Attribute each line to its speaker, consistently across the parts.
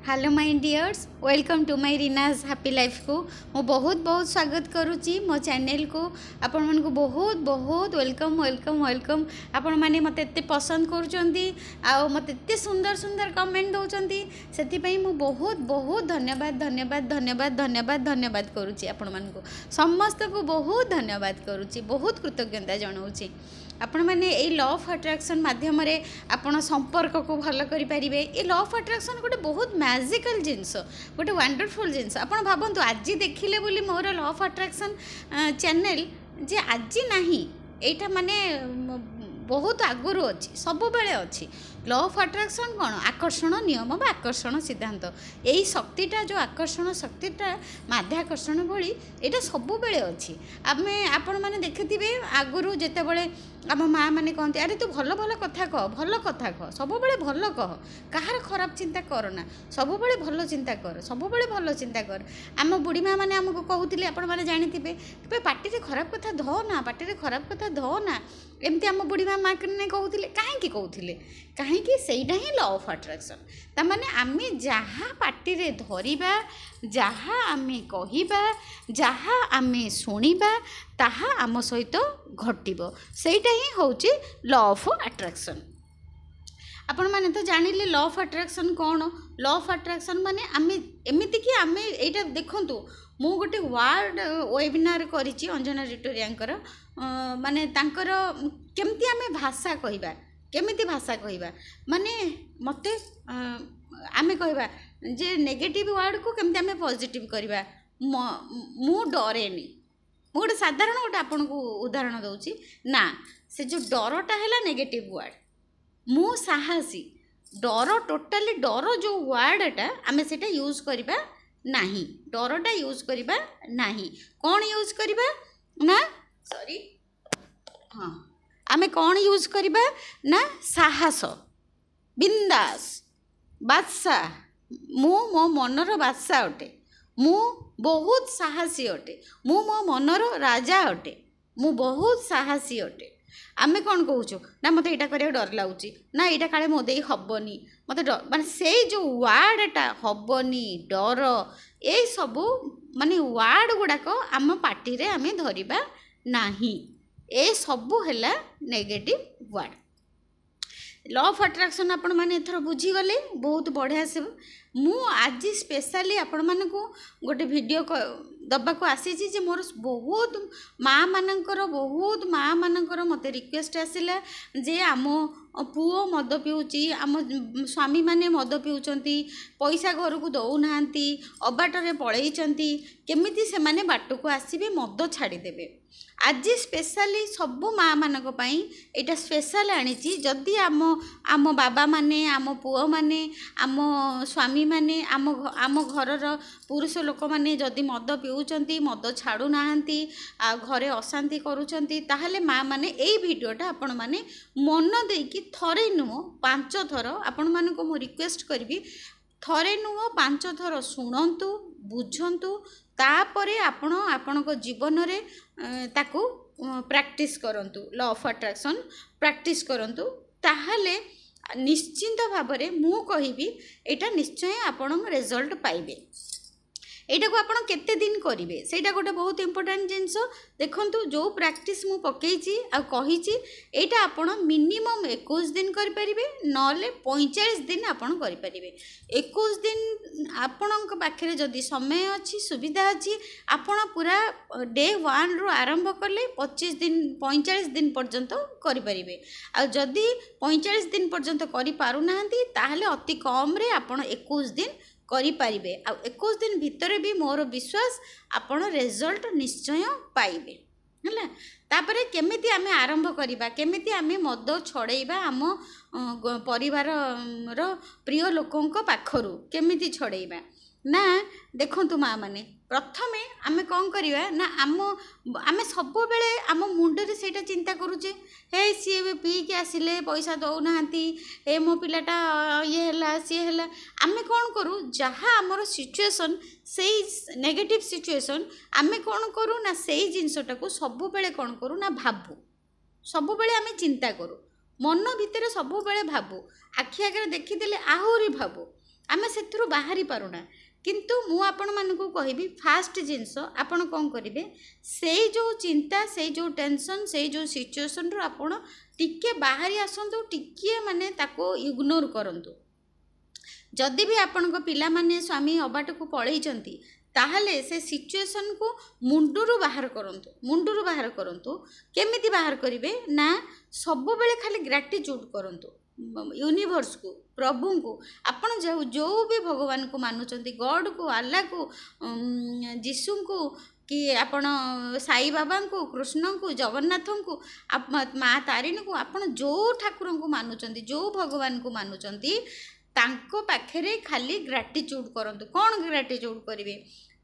Speaker 1: Hello my dears welcome to my Reena's happy life को मु बहुत बहुत स्वागत करुच्ची मो चैनल को आपण मन को बहुत बहुत वेलकम वेलकम वेलकम आपण माने मते एते पसंद करूचंती आ मते एते सुंदर सुंदर कमेंट दउचंती सेति पई मु बहुत बहुत धन्यवाद धन्यवाद धन्यवाद धन्यवाद धन्यवाद करूची आपण मन को समस्त को बहुत धन्यवाद करूची बहुत कृतज्ञता जणाउची आपण मैंने ये लॉ ऑफ अट्रैक्शन माध्यम आपण संपर्क को भल करें ये लॉ ऑफ अट्रैक्शन गोटे बहुत मैजिकल जिनस गोटे वंडरफुल जिनस आप भावतु आज देखिले बोली मोर लॉ ऑफ अट्रैक्शन चैनल जे आज नहीं एटा माने बहुत आगुरी अच्छी सब बेले अच्छी लॉ ऑफ अट्रैक्शन कौन आकर्षण नियम बा आकर्षण सिद्धांत यही शक्तिटा जो आकर्षण शक्तिटा माध्याकर्षण भली यहाँ सब बेले अच्छी आम आपण मैंने देखिथे आगुरी जितेबले आम माँ मैंने कहते अरे तू भल भल कथा कह सब बेले भल कह कहार खराब चिंता करना सब बेले भल चिंता कर सब बेले भल चिंता कर आम बुढ़ी माँ मैंने आमको कहते आपण मैंने जानी पार्टी खराब कथा धोना पार्टी खराब कथा धोना एमती आम बुढ़ी माँ ने कहते कहीं कहते कहीं सेटा ही लॉ ऑफ अट्रैक्शन तमाने आम जहाँ पार्टी धरिबा जहाँ आम कहवा जहाँ आम शुणा ताहा आम सहित घटिबो सेटा ही होची लॉ ऑफ अट्रैक्शन आपण माने तो जानिले लॉ ऑफ अट्रैक्शन कौन लॉ ऑफ अट्रैक्शन माने आम एमती कि आम एटा देखंतु मु गोटे वार्ड वेबिनार करिछि अंजना रिटोरियांकर माने तांकर केमती आम भाषा कहबा केमिति भाषा कहबा माने मते आम कहबा जे नेगेटिव वर्ड को केमती आम पॉजिटिव करबा मु डरेनी गोटे साधारण गोटे आपन को उदाहरण दूची ना से जो डरटा है नेगेटिव वर्ड मु साहसी डर टोटाली डर जो वर्डटा आम से यूज करबा नहीं डरटा यूज करबा नहीं कौन यूज करबा ना सॉरी हाँ आम कौन यूज करबा ना साहस बिंदास बादशाह मु मो मनर बादशाह अटे मु बहुत साहसी अटे मु मो मनर राजा अटे मु बहुत साहसी अटे आमे कौन कहूँ ना मत यहाँ कर डर लगुच ना यहाँ काले मो दे हबनी मत डर माने से जो वार्डटा हबनी डर ये सबू माने वार्ड गुड़ाक आम पार्टी रे आमे धरिबा नाही ए सबू है negative word law of attraction आपण मैंने एथर बुझीगले बहुत बढ़िया से मु आज स्पेशली आपण मानक गोटे वीडियो दबा को आसी जे मोर बहुत माँ मानकर बहुत माँ मानकर मते रिक्वेस्ट आसिला जे आम पुओ मद पिउची आम स्वामी माने मद पिउचंती पैसा घर को दौना अबाटरे पलैचंती केमिति से माने बाट को आसीबे मद छाड़ीदेवे आज स्पेशली सबू माँ मानक पई एटा स्पेशल आनीची जदि आम आम बाबा माने आम पुओ माने आम स्वामी माने आम घरर पुरुष लोक माने जदि मद पिउचंती मद छाड़ू नाहंती आ घरे अशांति करूचंती ताहले माँ माने एई वीडियोटा आपण माने मन देकी थरे नुह 5 थर आपण मानक मु रिक्वेस्ट करबी थरे नुह 5 थर शुणंतु बुझंतु तापरे आपण आपणक जीवन रे ताकू प्रैक्टिस करंतु लॉ ऑफ अट्रैक्शन प्रैक्टिस करंतु ताहले निश्चिंत भाबरे मु कहिबी एटा निश्चय आपण रिजल्ट पाइबे एटा को आपण केते दिन करिवे सेटा गोटे बहुत इंपोर्टेंट जिंस देखंतु जो प्रैक्टिस मु पकेइची आ कहिची एटा आपण मिनिमम 21 दिन करि परिबे नले 45 दिन आपण करि परिबे 21 दिन आपणक पाखरे जदि समय अछि सुविधा अछि आपण पूरा डे 1 रु आरंभ करले 25 दिन 45 दिन पर्यंत करि परिबे आ जदि 45 दिन पर्यंत करि पारु नाहंती ताहले अति कम रे आपण 21 दिन करि पारिबे आ 21 दिन भितर भी मोर विश्वास आपण रिजल्ट निश्चय पाइबे हैला तापरे केमिति आमे आरंभ करिबा केमिति आमे मद छड़ेइबा आम परिवार रो प्रिय लोकंक पाखरु केमिति छड़ेइबा ना देखंतु माँ माने प्रथमे आमे कौन करिबा ना आमे सब बेले आम मुंडरे सेटा चिंता करूचे हे सी पी के आसिले पैसा दौना हे मो पिलाटा ये हैला सी हैला आमे कौन करू जहाँ आमर सिचुएशन से नेगेटिव सिचुएशन आमे कौन करू ना से जिनसटा को सब बेले कौन करू ना भाबू सब बेले आमे चिंता करू मन भितर सब बेले भाबू आखि आगे देखीदेले आहुरी भाबू आमे सेथुरु बाहरी पारुना किंतु मु आपण मानकु कहबी फास्ट जिंस आपण कोन करिवे से जो चिंता से जो टेंशन से जो सिचुएशन रो आपण टिके बाहरी आसंतु टिके माने ताको इग्नोर करंतु जदि भी आपण को पिला माने स्वामी अबाट को पळैचंती ताहले से सिचुएशन को मुंडुरु बाहर करंतु केमिति बाहर करिवे ना सब बेले खाली ग्रैटिट्यूड करंतु यूनिवर्स को प्रभु को आपण जो भी भगवान को मानुचंती गॉड को अल्लाह को जीसु को कि आपण साई बाबा को कृष्ण को जगन्नाथ को माँ तारिणी को आपण जो ठाकुर को मानुचंती जो भगवान को मानुचंती तांको पाखरे खाली ग्रैटिट्यूड करंतु कौन ग्रैटिट्यूड करिवे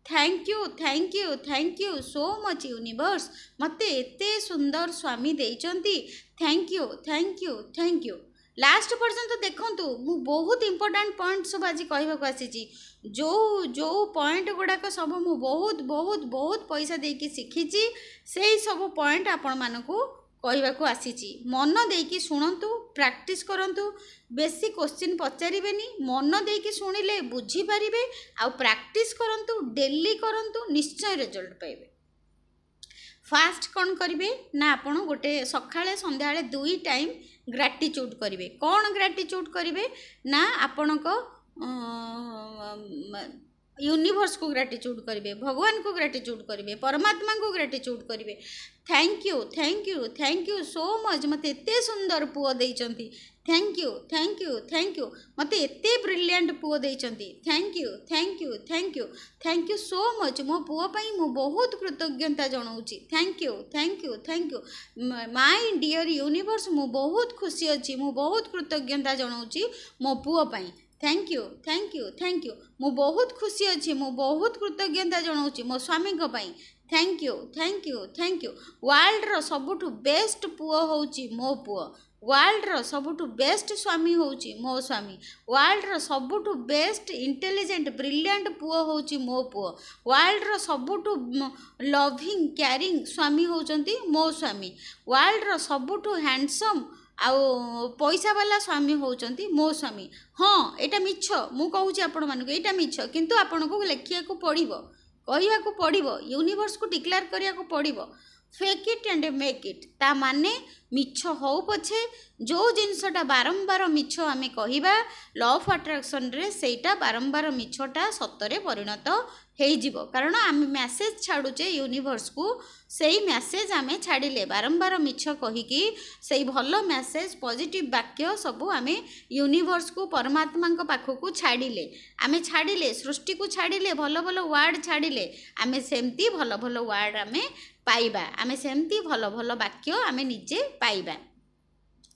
Speaker 1: thank you so much universe मते एते सुंदर स्वामी देइचंती थैंक यू लास्ट पर्यंत देखंतु मु बहुत इंपोर्टेंट पॉइंट सब आज कहबा को आसी जो जो पॉइंट गुड़ाक सब मु बहुत बहुत बहुत पैसा देकी शिखिची से सब पॉइंट आपण मानकु कहबा को आसी मन देकी शुणंतु प्रैक्टिस करंतु बेसी क्वेश्चन पचारिबेनी मन देकी शुणिले बुझी पारिबे आ प्रैक्टिस करंतु डेली करंतु निश्चय रिजल्ट पाइबे फास्ट कौन करिवे ना आपण गोटे सकाळे संध्याळे 2 टाइम ग्रैटिट्यूड करिवे कौन ग्रैटिट्यूड करिवे ना आपण को यूनिवर्स को ग्रैटिट्यूड करिवे भगवान को ग्रैटिट्यूड करिवे परमात्मा को ग्रैटिट्यूड करिवे थैंक यू सो मच मते एते सुंदर पुओ देइचंती थैंक यू मते एते ब्रिलियंट पुओ देइचंती थैंक यू सो मच मो पुओ पई मो बहुत कृतज्ञता जणाउची thank you my dear universe मो बहुत खुशी अछि मो बहुत कृतज्ञता जणाउची मो पुओ पई थैंक यू मु बहुत खुशी अच्छी मु बहुत कृतज्ञता जनाऊँ मो स्वामी थैंक यू वर्ल्ड रो सबुठु बेस्ट पुओ होउची मो पुओ वर्ल्ड रो सबुठु बेस्ट स्वामी होउची मो स्वामी वर्ल्ड रो सबुठु बेस्ट इंटेलिजेंट ब्रिलियंट पुओ होउची मो पुओ वर्ल्ड रो सबुठु लविंग केयरिंग स्वामी होउचंती मो स्वामी वर्ल्ड रो सबुठु हैंडसम आउ पैसा वाला स्वामी होउचंती मो स्वामी हाँ एटा मिछ मु कहूची आपण मानक एटा मिछ किंतु आपण को लेखिया को पड़िबो कहया को पड़िबो यूनिवर्स को डिक्लेयर करिया को पड़िबो fake it and make it ता माने मिछ हो पछे जो जिनसटा बारंबार मिछ आमे कहिबा लॉ ऑफ अट्रैक्शन रे सेटा बारंबार मिछटा सतरे परिणत हेई जीवो कारण आमे मैसेज छाडुचे यूनिवर्स को सेही मैसेज आमे छाडिले बारंबार मिछ कहिकी सेही भलो मैसेज पॉजिटिव वाक्य सब आमे यूनिवर्स को परमात्मा को पाखो को छाडिले आमे छाडिले सृष्टि को छाडिले भलो भलो वर्ड छाडिले आमे सेमती भलो भलो वर्ड आमे पाइबा आमे सेमती भलो भलो वाक्य आमे निजे पाइबा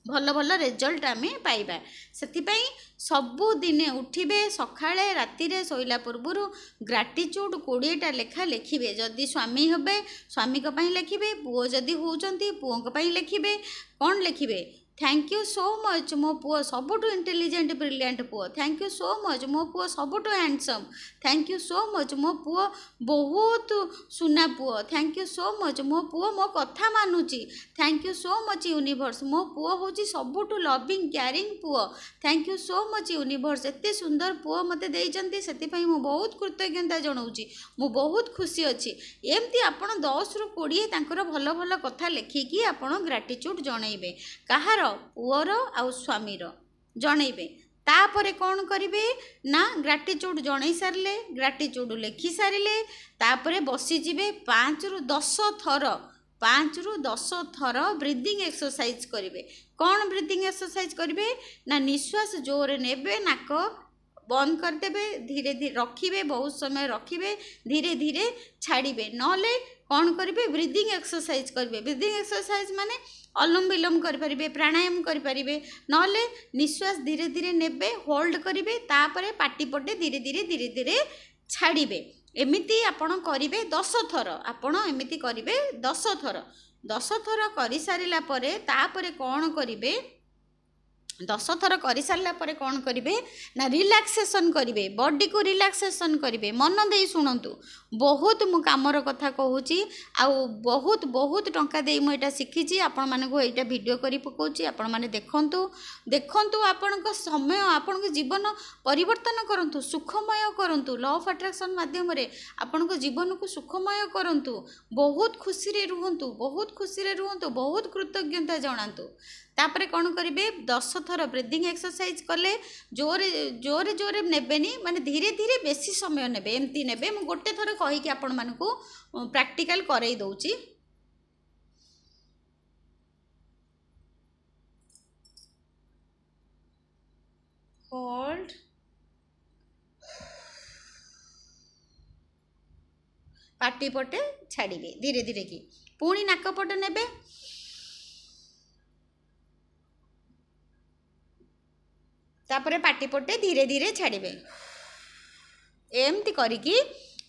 Speaker 1: भल भल रिजल्ट आमे पाइबा सेतिपई सबु दिने उठिबे सखाळे रातिरे सोइला पूर्वरु ग्रैटिट्यूड 20टा लेखा लेखिबे जदि स्वामी हेबे स्वामी को पई लेखिबे पुओ जदि होउचंती पुओ को पई लेखिबे कोन लेखिबे थैंक यू सो मच मो पुओ सबुठु इंटेलिजेंट ब्रिलियंट पुओ थैंक यू सो मच मो पुओ सबुठु handsome thank you so much मो पुओ बहुत सुना पुओ थैंक यू सो मच मो पुओ मो कथा मानुची thank you so much universe मो पुओ होची सबुठु लविंग केयरिंग पुओ thank you so much universe एते सुंदर पुओ मते देइचंती सेति पई मो बहुत कृतज्ञता जणाउची मो बहुत खुशी अछि एमती आपण 10 रु 20 तांकर भलो भलो कथा लेखिकी आपण ग्रैटिट्यूड जणाइबे कहार पुअर आउ स्वामीर जनइबे तापरे कौन करिवे ना ग्रैटिट्यूड जणई सारले ग्रैटिट्यूड लेखि सारिले तापरे बसी जिवे 5 रु 10 थर ब्रीदिंग एक्सरसाइज करिवे कौन ब्रीदिंग एक्सरसाइज करिवे ना निश्वास जोर नेबे नाक बंद कर देबे धीरे धीरे रखिबे बहुत समय रखिबे धीरे धीरे छाड़िबे नले कौन करिवे ब्रीदिंग एक्सरसाइज करिवे ब्रीदिंग एक्सरसाइज माने अनुलोम विलोम करि परिबे प्राणायाम करि परिबे नले निश्वास धीरे धीरे नेबे होल्ड करिवे तापरे पाटी पटे धीरे धीरे छाड़िबे एमिति आपण करिवे 10 थर आपण एमिति करिवे 10 थर करि सारिला परे तापरे कौन करिवे दस थर कर सारा पर कौन करेंगे ना रिलैक्सेशन करेंगे बॉडी को रिलैक्सेशन करेंगे मन दे शुणु बहुत मु कामर कथा कहूँ आउ बहुत बहुत टंका दे मुझे शिखी आपण मानक यहाँ भिड कर पकाऊँगी आपण मैंने देखूँ देखूँ आपण समय आपण जीवन परिवर्तन करूँ सुखमय करूँ लॉ ऑफ अट्रैक्शन माध्यम आपण जीवन को सुखमय करूँ बहुत खुशी रुहतु बहुत खुशी रुहतु बहुत कृतज्ञता जनातु तापर कौन करेंगे 10 थर ब्रीदिंग एक्सरसाइज कले जोरे जोरे जोरे नेबेनी माने धीरे धीरे बेसी समय नेबे एमती नेबे मु गोटे थर कहीकि आपण मानकु प्रैक्टिकल करई दउची होल्ड पाटी पटे छाड़िबे धीरे धीरे की पुणी नाक पटे नेबे तापर पाटी पटे धीरे धीरे छाड़िबे एमती करिकी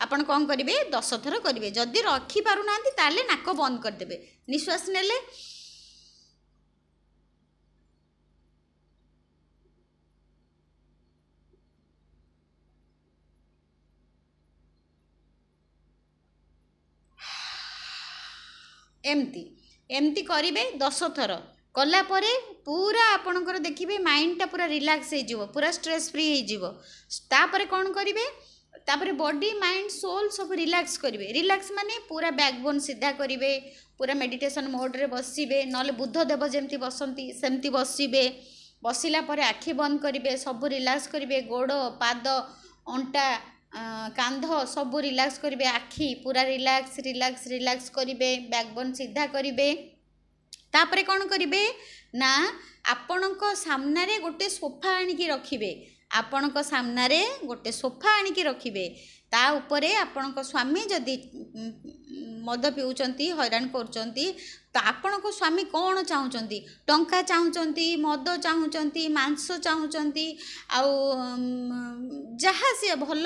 Speaker 1: आपण कौन करेंगे 10 थर करेंगे जदि रखी पारु नांती ताले नाक बंद करदेबे निश्वास नेले एमती एमती करेंगे 10 थर कला परे पूरा आपणकर देखिए माइंडटा पूरा रिलैक्स हो पूरा स्ट्रेस फ्री हो तापर कौन करेंगे तापर बॉडी माइंड सोल सब रिलैक्स करेंगे रिलैक्स माने पूरा बैकबोन सीधा करेंगे पूरा मेडिटेशन मोड रे बसबे ना बुद्धदेव जमती बसंती सेमती बसबे बसला पर आखि बंद करेंगे सब रिलैक्स करेंगे गोड़ पाद अंटा कांध सब रिलैक्स करेंगे आखि पूरा रिलैक्स रिलैक्स रिलैक्स करेंगे बैकबोन सीधा करेंगे तापरे कौन करेंगे ना आपणक सामने गोटे सोफा आनिकी रखिबे आपणक सामने गोटे सोफा आनिकी रखिबे ता उपरे आपणक स्वामी जदि मद पिउचंती हैरान करूचंती तो आपणक स्वामी कौन चाहूँगी टंका चाहूँगी मद चाहूँगी मांस चाहूँगी आउ जहाँ सी भल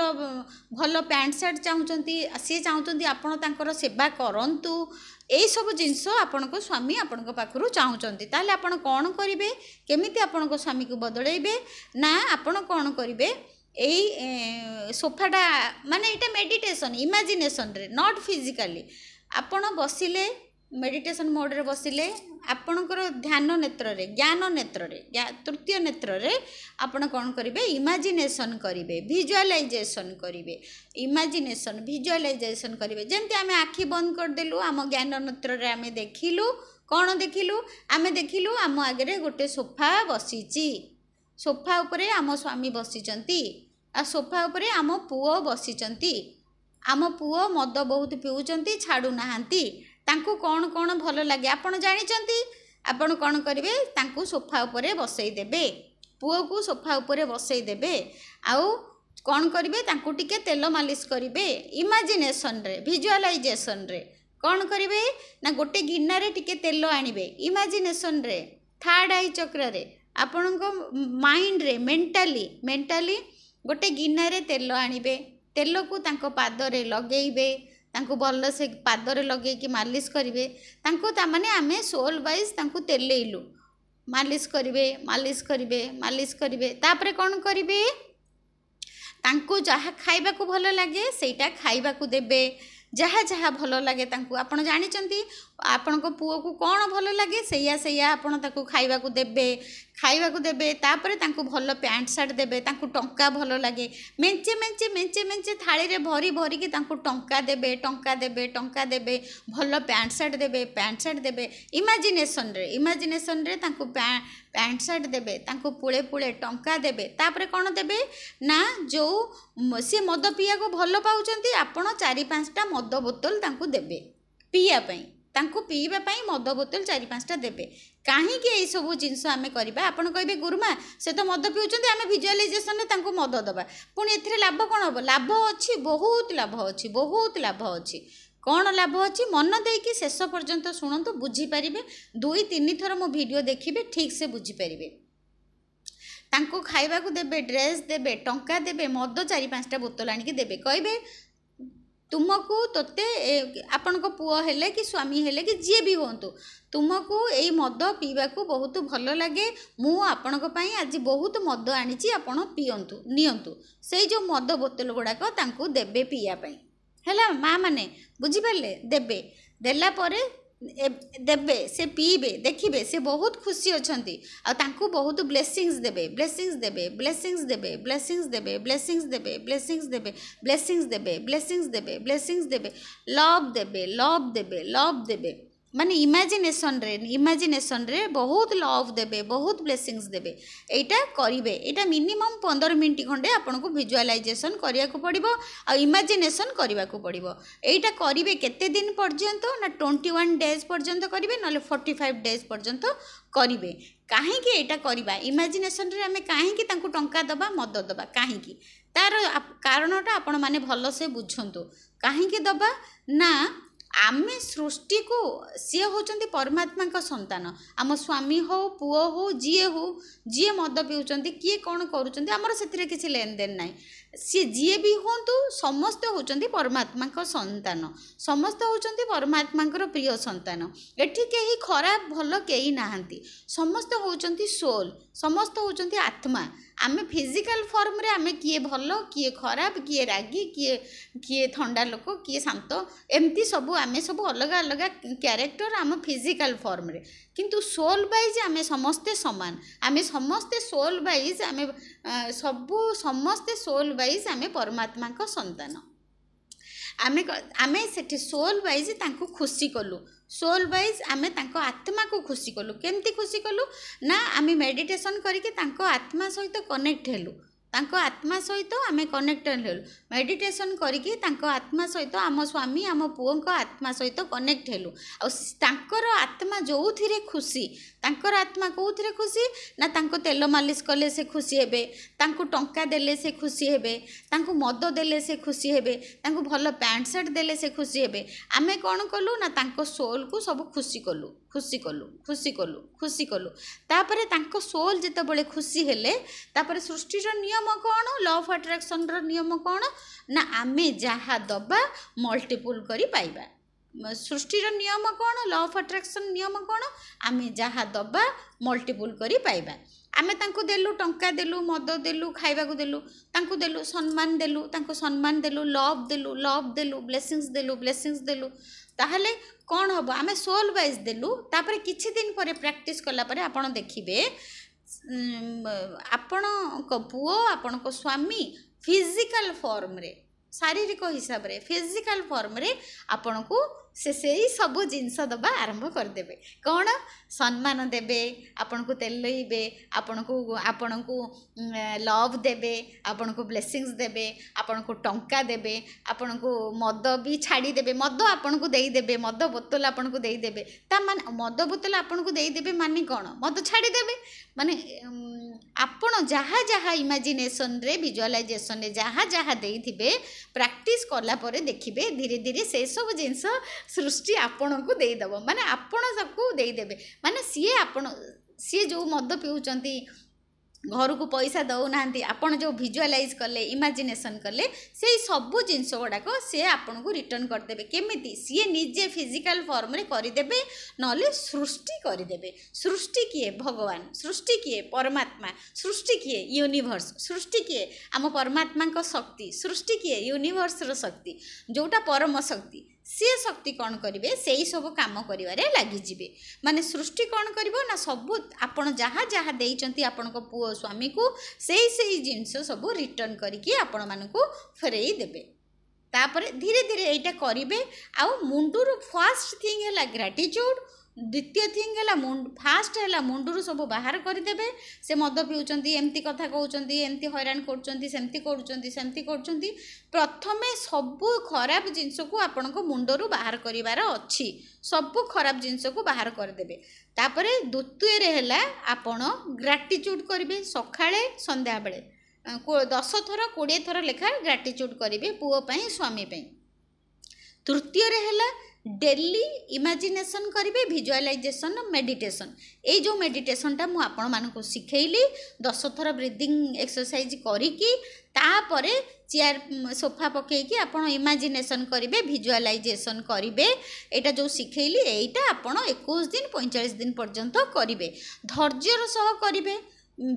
Speaker 1: भल पैंट सार्ट चाहूँगी सी चाहूँगी आपण तांकर सेवा करंतु यही सब जिनस आपण स्वामी आपण पाखु चाहूँगी ताले आपण कौन करेंगे केमिति आपण स्वामी को बदलैबे ना आपण कौन करेंगे यही सोफाटा माने इटा मेडिटेशन इमेजिनेशन रे नॉट फिजिकली आपण बसिले मेडिटेशन मोड रे बसिले आपणकर ध्यान नेत्र रे ज्ञान नेत्र रे तृतीय नेत्र रे आपण कौन करेंगे इमेजिनेशन करेंगे विजुअलाइजेशन करेंगे इमेजिनेशन विजुअलाइजेशन करेंगे जमती आम आखि बंद करदेलु आम ज्ञान नेत्र रे आम देखिलु कौन देखिलु आम देखिलु आम आगे गोटे सोफा बसीची सोफा उपरे आम स्वामी बसीचंती आ सोफा उपरे आम पुओ बसीचंती आम पुओ मद बहुत पिउचंती छाड़ू नाहांती तांकु कौन कौन भल लगे आपण जानिचंती आपण कौन करेंगे तांकु सोफा उपरे बसई देबे पुओ को सोफा उपरे बसई देबे आउ कौन करेंगे तांकु टिके तेल मालिश करेंगे इमेजिनेशन रे विजुअलाइजेशन रे कौन करेंगे ना गोटे गिन्ना टिके तेल आनिबे इमेजिनेशन रे थर्ड आई चक्र रे आपण माइंड रे मेंटाली गोटे गिन्ना तेल आनिबे तेल को तांको पादरे लगेइबे तांको भल से पादरे लगे मालिश करेंगे तांको आमे सोल वाइज तांको तेलैलु मालिश करेंगे मालिश करेंगे मालिश करेंगे तापरे कौन करेंगे तांको जहाँ खाइबा को भल लगे सेटा खाइबा को देबे जहाँ जहाँ भल लगे तांको आपण जानिचंती आपण को पुओ को कौन भल लगे सैया आपण ताको खाइबा को देबे तापरे तांको भल पैंट सार्ट देबे तांको टंका भल लगे मेंचे मेंचे मेंचे मेंचे थाली रे भरी भरी की तांको टंका देबे भल पैंट सार्ट देबे इमेजिनेशन रे तांको पैंट सार्ट देबे तांको पुळे पुळे टंका देबे तापरे कौन देबे ना जो सी मद पिया को भल पाउचंती आपण 4-5टा मद बोतल तांको देबे पिया पई तांको पीवा पाई मद बोतल 4-5टा देबे कहीं यही सब जिनस आम करवा आपड़ कहे गुरुमा से तो मद पिउचंती आम विजुअलाइजेशन तांको मद दबा पुणी एथिरे लाभ कौन हम लाभ अच्छी बहुत लाभ अच्छी कौन लाभ अच्छी मन देकी शेष पर्यंत शुणु बुझीपारे 2-3 थर मो वीडियो देखिए ठीक से बुझीपारे तांको खाइबा को देबे ड्रेस देबे टंका देबे मद 4-5टा बोतल आनिकी देबे कहे तुमको तोते आपण पुओ हेले कि स्वामी हेले कि जी भी हूँ तुमको यही मद पीवा को बहुत भल लगे मु आपण आज बहुत मद आनी आपण पीयंतु नियंतु से जो मद बोतल गुड़ाक देबे पीवाई है माँ मैंने बुझिपारे देबे देला परे देबे से पीबे देखिए से बहुत खुशी अच्छी आउ बहुत ब्लेसिंग्स देबे ब्लेसिंग्स देबे ब्लेसिंग्स देबे ब्लेसिंग्स देबे ब्लेसिंग्स देबे ब्लेसिंग्स देबे ब्लेसिंग्स देबे ब्लेसिंग्स देबे ब्लेसिंग्स देबे लव देबे लव देबे लव देबे माने इमेजिनेशन रे बहुत लव देबे बहुत ब्लेसिंग्स देबे एटा करिवे एटा मिनिमम 15 मिनट खंडे आपन को विजुअलाइजेशन करिया को पड़िबो आ इमेजिनेशन करिवा को पड़िबो एटा करिवे केते दिन पर्यंत ना 21 डेज पर्यंत करिवे नले 45 डेज पर्यंत करिवे काहे कि एटा करिबा इमेजिनेशन रे हमें काहे कि तांको टंका दबा मद दबा काहे कि तार कारणटा आपण माने भलो से बुझंतु काहे कि दबा ना आमे सृष्टि को सी होचंती परमात्मा का संतान आम स्वामी हो पुओ हो जीए मद पीउचंती किए कौन करुचंती आमर से किसी लेन देन ना सी जी भी हूँ समस्ते होचंती परमात्मा का संतान समस्ते होचंती परमात्मा प्रिय संतान एठी कहीं खराब भल कहीं नहांती समस्ते होचंती सोल समस्त होचंती आत्मा आमे फिजिकल फॉर्म रे आमे किए भल किए खराब किए रागी किए थंडा लोक किए शांत एमती सबू आमे सबू अलग अलग क्यारेक्टर आम फिजिकल फॉर्म रे किंतु सोल वाइज आमे समस्ते समान आमे समस्ते सोल वाइज आमे सबू समस्ते सोल वाइज आमे परमात्मा का संतान आमे आमे सेठी सोल वाइज तांको खुशी कलु सोल वाइज आमे तांको आत्मा को खुशी कलु केमती खुशी कलु ना आमे मेडिटेशन करके तांको आत्मा सहित कनेक्ट हेलु तांको आत्मा सहित आमे कनेक्ट हेलु मेडिटेशन करके तांको आत्मा सहित आम स्वामी आम पुओ को आत्मा सहित कनेक्ट हेलु आ तांकर आत्मा जोउथिरे खुशी तांकर आत्मा कोउथिरे खुशी ना तांको तेल मालिश कले से खुशी हेबे तांको टंका देले से खुशी हेबे तांको मद देले से खुशी हेबे तांको भल पैंट शर्ट देले से खुशी हेबे आमे कोन कलु ना तांको सोल को सब खुशी कलु खुशी कलु खुशी कलु खुशी कलु तापरे तांको सोल जेते बळे खुशी हेले तापरे सृष्टिर नियम कोन लॉ ऑफ अट्रैक्शन रो नियम कोन ना आमे जहा दबा मल्टीपल करी पाइबा सृष्टिर नियम कोन लॉ ऑफ अट्रैक्शन नियम कोन आमे जहा दबा मल्टीपल करी पाइबा आमे तांको देलु टंका देलु मद देलु खाइबा को देलु तांको देलु सम्मान देलु लव देलु ब्लेसिंग्स देलु ताहले कौन हम आमे सोल वाइज देलु तापरे किछि दिन परे प्रैक्टिस कला परे आपण देखिबे आपण को पुओ आपण को स्वामी फिजिकल फॉर्म रे शारीरिक हिसाब रे फिजिकल फॉर्म रे आपण को से ही सब जिनस दबा आरंभ करदेबे कौन सम्मान देबे आपण को तेल लइबे आपण को लव देबे आपण को ब्लेसिंग्स देबे आपण को टंका देबे आपण को मद भी छाड़ी देबे मद आपण को देई देबे मद बोतल आपण को देई देबे ता माने मद बोतल आपण को देई देबे माने कौन मद छाड़ी देबे माने आपण जहाँ जहाँ इमेजिनेशन रे विजुअलाइजेशन रे जहाँ जहाँ देई थिबे प्रैक्टिस कला परे देखिबे धीरे धीरे से सब जिनस सृष्टि आपण को देदेव माने आपण सबको देदेवे माने सी जो मद पीउचंती घर को पैसा दौना आपण जो विजुअलाइज कले इमेजिनेशन कले से सबू जिनस गुड़ाक सी आपन को रिटर्न करदेवे केमिति सी निजे फिजिकल फॉर्म रे करदेवे नले सृष्टि करदेवे सृष्टि किए भगवान सृष्टि किए परमात्मा सृष्टि किए यूनिवर्स सृष्टि किए आम परमात्मा को शक्ति सृष्टि किए यूनिवर्स रो शक्ति जोटा परम शक्ति सी शक्ति कौन करेंगे से ही सब कम कर लगिजे माने सृष्टि कौन कर ना सबू आपण जहाँ जहाँ देइचंती आपण को पुओ स्वामी को से जिनस सब रिटर्न करके आपण मानकु फेरई देबे तापर धीरे धीरे एटा करिवे आउ मुंडुर फर्स्ट थिंग है ग्रेटिट्यूड द्वितीय थिंग है फास्ट है मुंडुर सब बाहर करदेवे से मद पीउचंती एमती कथा कहउचंती एमती हैरान करूचंती सेमती करूचंती प्रथमे सबू खराब जिनस को आपण को मुंडरू बाहर करिवार अछि सबू खराब जिनस को बाहर करदेवे तापरे द्वितीय रे हैला आपण ग्रेटिट्यूड करिवे सखाळे संध्या बेले 10 थर 20 थर लेखा ग्रेटिट्यूड करिवे पुओ पई स्वामी पई तृतीय रे हैला डेली इमेजिनेशन करेंगे विजुअलाइजेशन मेडिटेशन ये जो मेडिटेशनटा मु आपण मानक शिखेली 10 थर ब्रीदिंग एक्सरसाइज करिकी तापर चेयर सोफा पकईकी आपण इमेजिनेशन करेंगे विजुअलाइजेशन करेंगे यहाँ जो शिखेली यहीटा आपण 21 दिन 45 दिन पर्यंत करेंगे धैर्यर सह करेंगे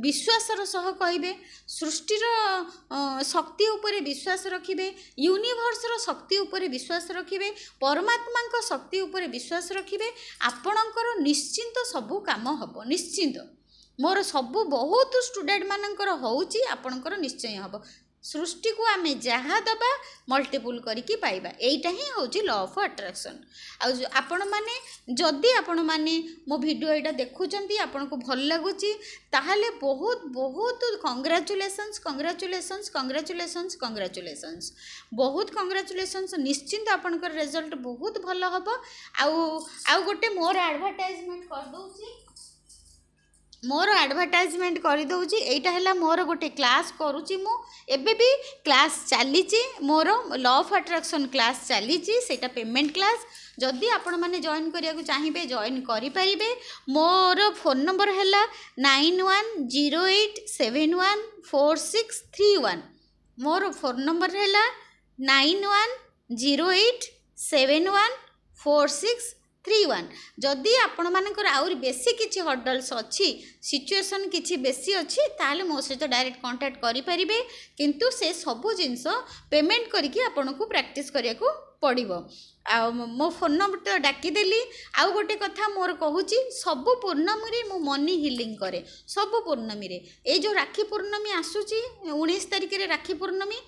Speaker 1: विश्वासर सह कहे सृष्टिर शक्ति उपरे विश्वास रखिबे यूनिवर्सर शक्ति उपरे विश्वास रखिबे परमात्मा शक्ति उपरे विश्वास रखिबे आपणकर निश्चिंत सबू काम हब निश्चिंत मोर सबू बहुत स्टूडेंट मानकर होउची आपणकर निश्चय हब सृष्टि को आमे जहाँ दबा मल्टीपुल करिकी पाइबा एटा ही होची लॉ ऑफ अट्रैक्शन आपण माने जदि आपण माने मो वीडियो एटा देखुचंती आपण को भल लागुची ताहाले बहुत बहुत कांग्रेचुलेशंस कांग्रेचुलेशंस कांग्रेचुलेशंस कांग्रेचुलेशंस बहुत कांग्रेचुलेशंस निश्चिंत आपनकर रिजल्ट बहुत भल हबो आउ गोटे मोर एडवर्टाइजमेंट कर दोची मोर एडवर्टाइजमेंट कर दौची एटा है मोर गोटे क्लास करुच्ची मु एबे भी क्लास चली मोर लॉ ऑफ अट्रैक्शन क्लास चली सेटा पेमेंट क्लास जदि आपण माने जॉइन करिया को चाहिए जॉइन करि परिबे मोर फोन नंबर है 9108714631 मोर फोन नंबर है 9108714631 जदि आपण मानकर आउर बेसी किछि हर्डल्स अच्छी सिचुएशन किछि बेसी अच्छी ताले मो सहित डायरेक्ट कांटेक्ट करि परिबे किंतु से सबु जिंस पेमेंट करिकि आपण को प्रैक्टिस करिया को पड़िबो मो फोन नंबर तो डाकिदेली आउ गोटे कथा मोर कहूची सबु पूर्णमी रे मो मनी हिलिंग करे सबु पूर्णमी रे ए जो राखी पूर्णमी आसुची 19 तारिख रे राखी पूर्णमी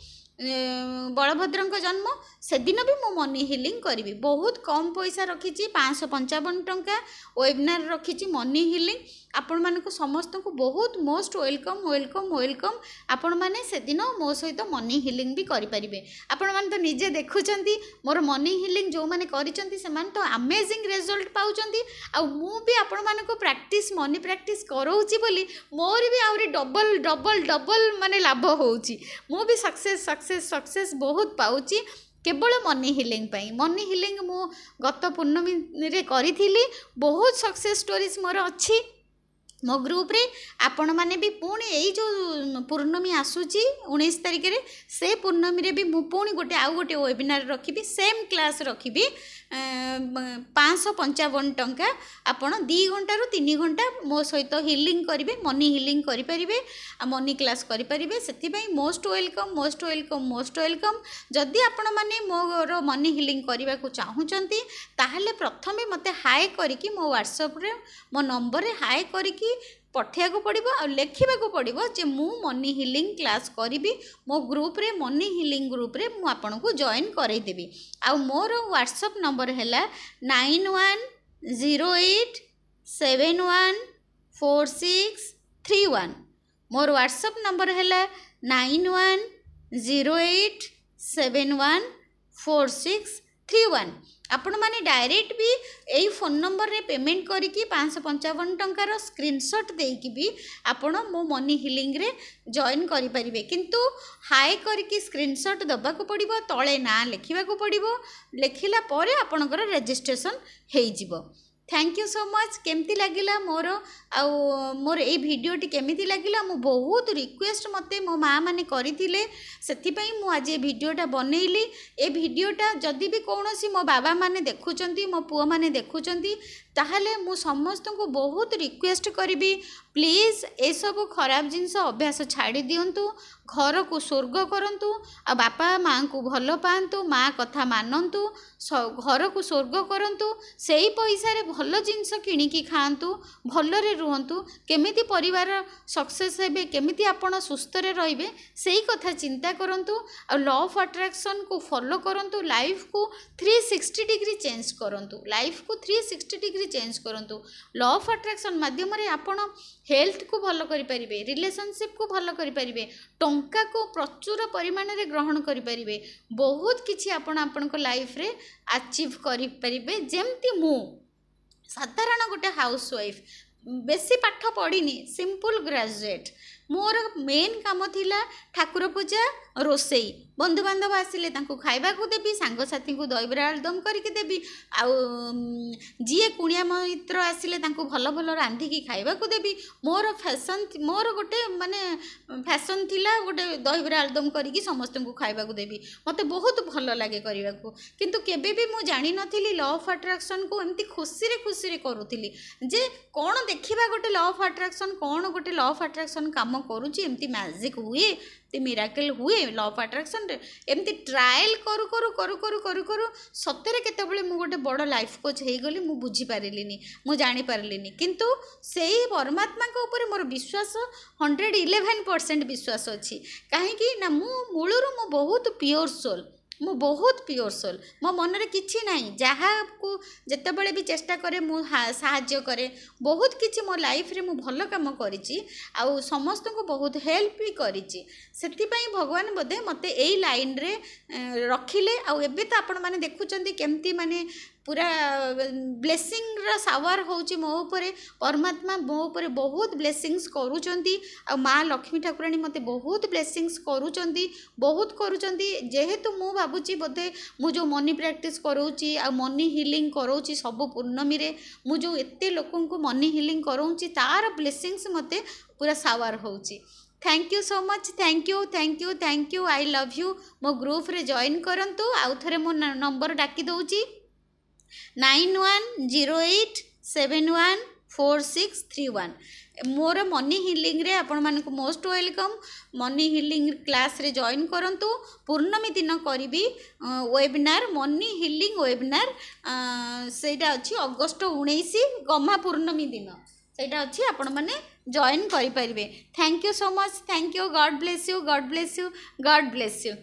Speaker 1: बलभद्र जन्म से दिन भी मो मनी हिलिंग करी बहुत कम पैसा रखी 555 टंका वेबिनार रखी मनी हिलिंग आपण मानक समस्त को बहुत मोस्ट वेलकम वेलकम वेलकम आपण माने से दिन मो सहित मनी हिलिंग भी करि परिबे आपण माने तो निजे देखुचंती मोर मनी हिलिंग जो माने करिचंती से माने तो अमेजिंग रिजल्ट पाउचंती आ मु भी आपण मानक प्रैक्टिस मनी प्रैक्टिस करौची बोली मोर भी आउरी डबल डबल डबल माने लाभ होउची मु भी सक्सेस सक्सेस सक्सेस बहुत पाउची केवल मनी हिलिंग पाई मनी हिलिंग मु गत पूर्णमी रे करी बहुत सक्सेस स्टोरीज मोर अच्छी मो ग्रुप रे आपण माने भी पुणी यही जो पूर्णमी आसूची 19 तारिख रे से पूर्णमी रे भी मु पुणी गोटे आउ गोटे वेबिनार रखी सेम क्लास रखी 555 टंका आपण 2 घंटा रु 3 घंटा मो सहित हिलिंग करेंगे मनी हिलिंग करेंगे मनी क्लास करेंगे से most welcome most welcome most welcome जदि आपण माने मोर मनी हिलिंग करने को चाहूँगी ताहले प्रथमे मते हाय करिकी मो व्हाट्सएप रे मो नंबर रे हाय करिकी पठिया को पड़ो और लिखा को पड़ो जे मु मनी हिलिंग क्लास करी मो ग्रुप रे मनी हिलिंग ग्रुप रे मु आपन को जॉइन करदेवी आ मोर व्हाट्सएप नंबर है 9108714631 मोर व्हाट्सएप नंबर है 9108714631 आपण माने डायरेक्ट भी यही फोन नंबर रे पेमेंट करिकी 555 टंकार स्क्रीनशॉट देकी भी आपण मो मनी हिलिंग रे जॉइन करि परिबे किंतु हाय करिकी स्क्रीनशॉट दबा को पड़िबो तळे ना लिखिबा को पड़िबो लिखिला परे आपणकर रजिस्ट्रेशन हेइ जिवो थैंक यू सो मच केमती लगिला मोर मोर ए भिडियोटी केमिति लगिला मु बहुत रिक्वेस्ट मते मो माँ माने करिथिले सेथिपई मु आज ए भिडियोटा बनैली ए भिडियोटा जदि भी कौनसी मो बाबा माने देखुचंती मो पुआ माने देखुचंती ताहले मु समस्त को बहुत रिक्वेस्ट करी प्लीज ए सब खराब जिनस अभ्यास छाड़ी दिंतु घर को स्वर्ग करंतु आ बापा माँ को भल पातु माँ कथा मानतु घर को स्वर्ग करंतु सेई पैसा रे भल जिनस किणिकी खातु भलरे रुहंतु केमिति परिवार सक्सेस हेबे केमिति आपण सुस्थ रे रहिबे सेई कथा चिंता करंतु आ लॉ ऑफ अट्रैक्शन को फॉलो करंतु लाइफ को 360 डिग्री चेंज करंतु लाइफ को 360 डिग्री चेंज करंतु लॉ ऑफ अट्रैक्शन माध्यम रे आपण हेल्थ को भल करि परिबे रिलेशनशिप को भल करि परिबे टंका को प्रचुर परिमाण रे ग्रहण करि परिबे बहुत किछि आपण आपन को लाइफ रे अचीव करि परिबे जेमति मु साधारण गोटे हाउस वाइफ बेसी पाठ पढ़ी सिंपल ग्रेजुएट मोर मेन काम थिला ठाकुर पूजा ରୋଷେଇ ବନ୍ଧୁବାନ୍ଧବ ଆସିଲେ ତାଙ୍କୁ ଖାଇବାକୁ ଦେବି, ସାଙ୍ଗସାଥୀଙ୍କୁ ଦହିବରା ଆଳୁଦମ୍ କରିକି ଦେବି, ଆଉ ଯିଏ କୁଣିଆ ମୈତ୍ର ଆସିଲେ ତାଙ୍କୁ ଭଲ ଭଲ ରାନ୍ଧିକି ଖାଇବାକୁ ଦେବି। ମୋର ମୋର ଗୋଟେ ମାନେ ଫ୍ୟାସନ୍ ଥିଲା ଗୋଟେ ଦହିବରା ଆଳୁଦମ୍ କରିକି ସମସ୍ତଙ୍କୁ ଖାଇବାକୁ ଦେବି। ମୋତେ ବହୁତ ଭଲ ଲାଗେ କରିବାକୁ, କିନ୍ତୁ କେବେ ବି ମୁଁ ଜାଣିନଥିଲି ଲ ଅଫ୍ ଆଟ୍ରାକ୍ସନ୍କୁ ଏମିତି ଖୁସିରେ ଖୁସିରେ କରୁଥିଲି ଯେ କ'ଣ ଦେଖିବା ଗୋଟେ ଲ ଅଫ୍ ଆଟ୍ରାକ୍ସନ୍, କ'ଣ ଗୋଟେ ଲ ଅଫ୍ ଆଟ୍ରାକ୍ସନ୍ କାମ କରୁଛି, ଏମିତି ମ୍ୟାଜିକ୍ ହୁଏ, ଏମିତି ମିରାକଲ୍ ହୁଏ ଲ ଅଫ୍ ଆଟ୍ରାକ୍ସନ୍ରେ। ଏମିତି ଟ୍ରାଏଲ୍ କରୁ କରୁ କରୁ କରୁ କରୁ କରୁ ସତରେ କେତେବେଳେ ମୁଁ ଗୋଟେ ବଡ଼ ଲାଇଫ୍ କୋଚ୍ ହେଇଗଲି ମୁଁ ବୁଝିପାରିଲିନି, ମୁଁ ଜାଣିପାରିଲିନି। କିନ୍ତୁ ସେଇ ପରମାତ୍ମାଙ୍କ ଉପରେ ମୋର ବିଶ୍ୱାସ 111% ବିଶ୍ୱାସ ଅଛି। କାହିଁକି ନା ମୁଁ ମୂଳରୁ ମୁଁ ବହୁତ ପିଓର ସୋଲ୍, ମୁଁ ବହୁତ ପିଓର ସୋଲ୍। ମୋ ମନରେ କିଛି ନାହିଁ, ଯାହାକୁ ଯେତେବେଳେ ବି ଚେଷ୍ଟା କରେ ମୁଁ ସାହାଯ୍ୟ କରେ। ବହୁତ କିଛି ମୋ ଲାଇଫ୍ରେ ମୁଁ ଭଲ କାମ କରିଛି, ଆଉ ସମସ୍ତଙ୍କୁ ବହୁତ ହେଲ୍ପ ବି କରିଛି। ସେଥିପାଇଁ ଭଗବାନ ବୋଧେ ମୋତେ ଏଇ ଲାଇନ୍ରେ ରଖିଲେ। ଆଉ ଏବେ ତ ଆପଣମାନେ ଦେଖୁଛନ୍ତି କେମିତି ମାନେ ପୁରା ବ୍ଲେସିଂର ସାୱାର ହେଉଛି ମୋ ଉପରେ। ପରମାତ୍ମା ମୋ ଉପରେ ବହୁତ ବ୍ଲେସିଂସ୍ କରୁଛନ୍ତି, ଆଉ ମା' ଲକ୍ଷ୍ମୀ ଠାକୁରାଣୀ ମୋତେ ବହୁତ ବ୍ଲେସିଂସ୍ କରୁଛନ୍ତି, ବହୁତ କରୁଛନ୍ତି। ଯେହେତୁ ମୁଁ ଭାବୁଛି ବୋଧେ ମୁଁ ଯେଉଁ ମନି ପ୍ରାକ୍ଟିସ୍ କରଉଛି ଆଉ ମନି ହିଲିଂ କରଉଛି ସବୁ ପୂର୍ଣ୍ଣମୀରେ, ମୁଁ ଯେଉଁ ଏତେ ଲୋକଙ୍କୁ ମନି ହିଲିଂ କରଉଛି ତା'ର ବ୍ଲେସିଂସ୍ ମୋତେ ପୁରା ସାୱାର ହେଉଛି। Thank you so much, thank you thank you thank you, I love you. मो ग्रुप रे जॉइन करंतु। आउ थरे मो नंबर डाकी दउची 9108714631। मोर मनी हिलिंग रे आपण मानक most welcome. Money healing class रे जॉइन करंतु। पूर्णमी दिन करी वेबिनार मनी हिलिंग वेबिनार, सेटा अच्छी अगस्ट 19 गम्हा पूर्णमी दिन सेटा अच्छी आपण माने जॉइन करि परिबे। Thank you so much, thank you, God bless you, God bless you, God bless you.